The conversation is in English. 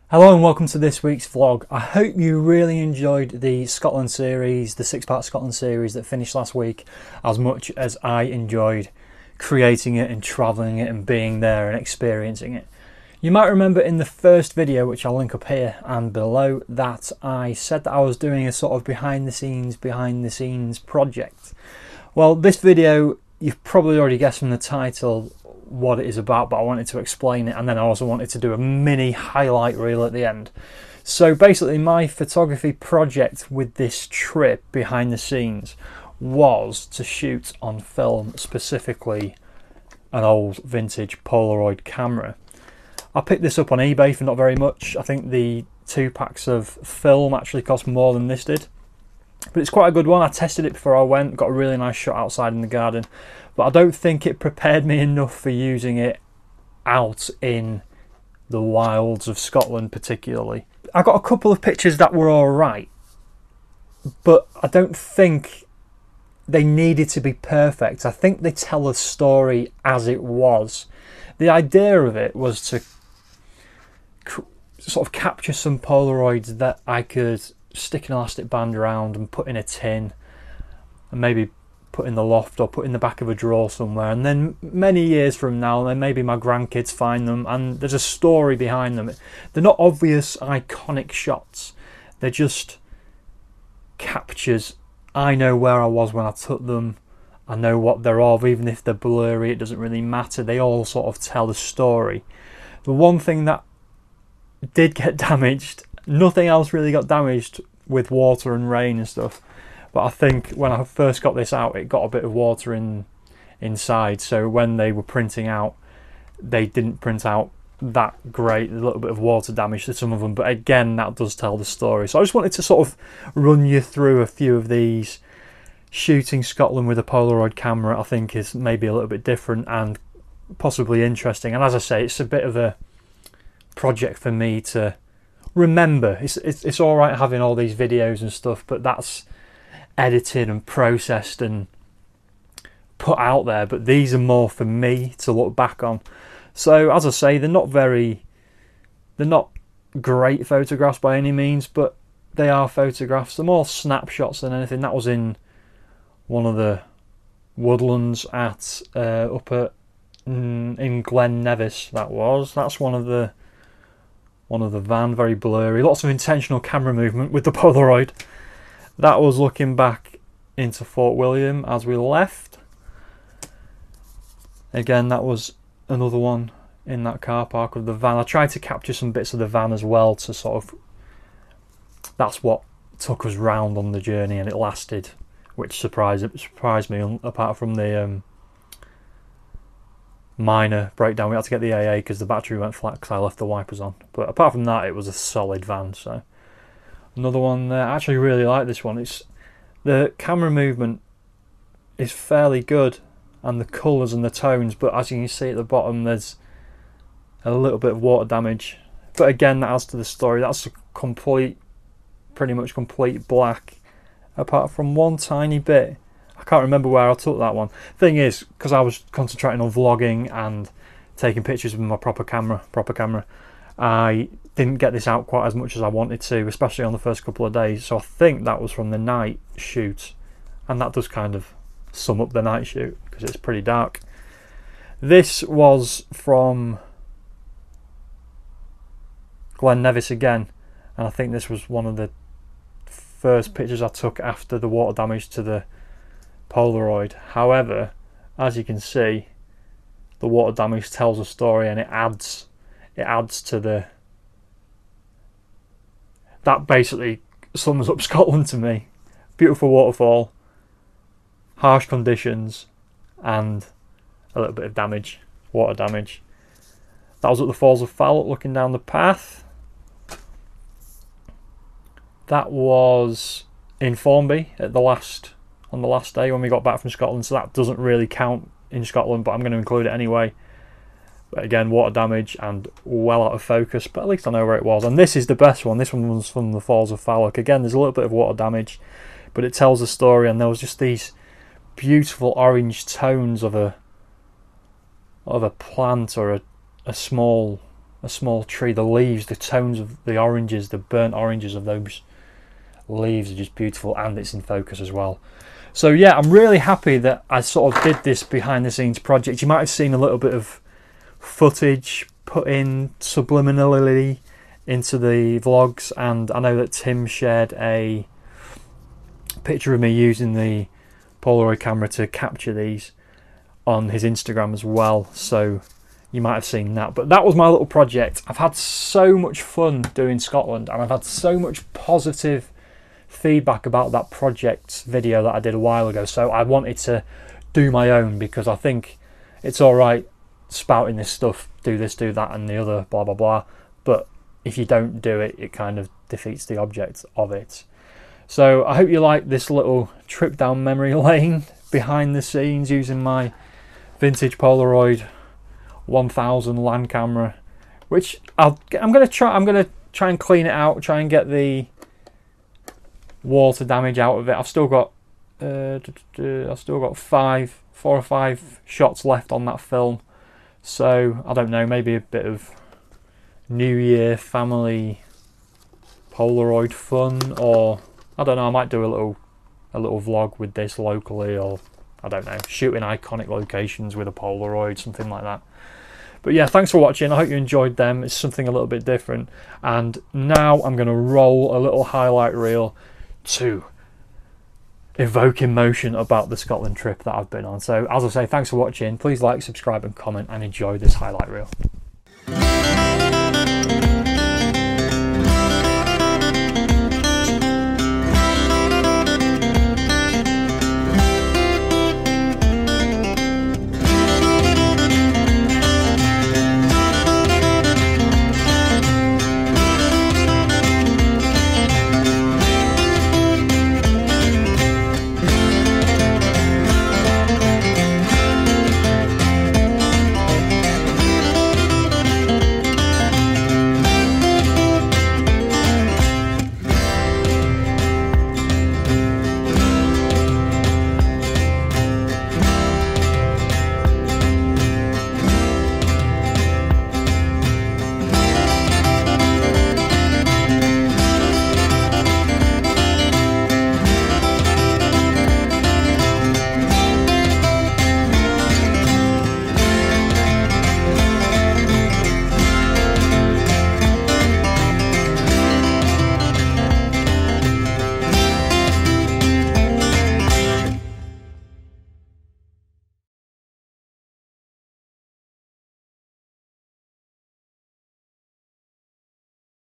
Hello and welcome to this week's vlog. I hope you really enjoyed the Scotland series, the 6-part Scotland series that finished last week, as much as I enjoyed creating it and travelling it and being there and experiencing it. You might remember in the first video, which I'll link up here and below, that I said that I was doing a sort of behind the scenes project. Well, this video, you've probably already guessed from the title what it is about, but I wanted to explain it, and then I also wanted to do a mini highlight reel at the end. So basically my photography project with this trip behind the scenes was to shoot on film, specifically an old vintage Polaroid camera. I picked this up on eBay for not very much. I think the 2 packs of film actually cost more than this did, but it's quite a good one. I tested it before I went, got a really nice shot outside in the garden, but I don't think it prepared me enough for using it out in the wilds of Scotland particularly. I got a couple of pictures that were alright, but I don't think they needed to be perfect. I think they tell a story as it was. The idea of it was to sort of capture some Polaroids that I could stick an elastic band around and put in a tin and maybe put in the loft or put in the back of a drawer somewhere, and then many years from now then maybe my grandkids find them and there's a story behind them. They're not obvious iconic shots, they're just captures. I know where I was when I took them, I know what they're of, even if they're blurry it doesn't really matter, they all sort of tell a story. The one thing that did get damaged, nothing else really got damaged with water and rain and stuff, but I think when I first got this out it got a bit of water inside, so when they were printing out they didn't print out that great. There's a little bit of water damage to some of them, but again that does tell the story. So I just wanted to sort of run you through a few of these. Shooting Scotland with a Polaroid camera I think is maybe a little bit different and possibly interesting, and as I say, it's a bit of a project for me to remember. It's all right having all these videos and stuff, but that's edited and processed and put out there, but these are more for me to look back on. So as I say, they're not great photographs by any means, but they are photographs. They're more snapshots than anything. That was in one of the woodlands at up at in Glen Nevis. That's one of the van, very blurry, lots of intentional camera movement with the Polaroid. That was looking back into Fort William as we left. Again, that was another one in that car park of the van. I tried to capture some bits of the van as well to sort of, that's what took us round on the journey, and it lasted, which surprised me, apart from the minor breakdown. We had to get the AA because the battery went flat because I left the wipers on, but apart from that it was a solid van. So another one there. I actually really like this one. It's the camera movement is fairly good and the colours and the tones, but as you can see at the bottom there's a little bit of water damage, but again that adds to the story. That's a pretty much complete black, apart from one tiny bit. I can't remember where I took that one. Thing is, because I was concentrating on vlogging and taking pictures with my proper camera, I didn't get this out quite as much as I wanted to, especially on the first couple of days. So I think that was from the night shoot, and that does kind of sum up the night shoot because it's pretty dark. This was from Glen Nevis again, and I think this was one of the first pictures I took after the water damage to the Polaroid. However, as you can see, the water damage tells a story, and it adds to that basically sums up Scotland to me. Beautiful waterfall, harsh conditions, and a little bit of damage, water damage. That was at the Falls of Fallock, looking down the path. That was in Formby on the last day when we got back from Scotland, so that doesn't really count in Scotland, but I'm going to include it anyway. But again, water damage and well out of focus, but at least I know where it was. And this is the best one. This one was from the Falls of Fallock. Again, there's a little bit of water damage, but it tells a story, and there was just these beautiful orange tones of a plant or a small a small tree. The leaves, the tones of the oranges, the burnt oranges of those leaves are just beautiful, and it's in focus as well. So yeah, I'm really happy that I sort of did this behind the scenes project. You might have seen a little bit of footage put in subliminally into the vlogs, and I know that Tim shared a picture of me using the Polaroid camera to capture these on his Instagram as well, so you might have seen that. But that was my little project. I've had so much fun doing Scotland, and I've had so much positive feedback about that project video that I did a while ago, so I wanted to do my own, because I think it's alright spouting this stuff, do this, do that and the other, blah blah blah, but if you don't do it, it kind of defeats the object of it. So I hope you like this little trip down memory lane behind the scenes using my vintage Polaroid 1000 land camera, which I'm gonna try and clean it out, try and get the water damage out of it. I've still got 4 or 5 shots left on that film, so I don't know, maybe a bit of New Year family Polaroid fun, or I don't know, I might do a little vlog with this locally, or I don't know, shooting iconic locations with a Polaroid, something like that. But yeah, thanks for watching. I hope you enjoyed them. It's something a little bit different. And now I'm going to roll a little highlight reel to evoke emotion about the Scotland trip that I've been on. So as I say, thanks for watching. Please like, subscribe and comment, and enjoy this highlight reel.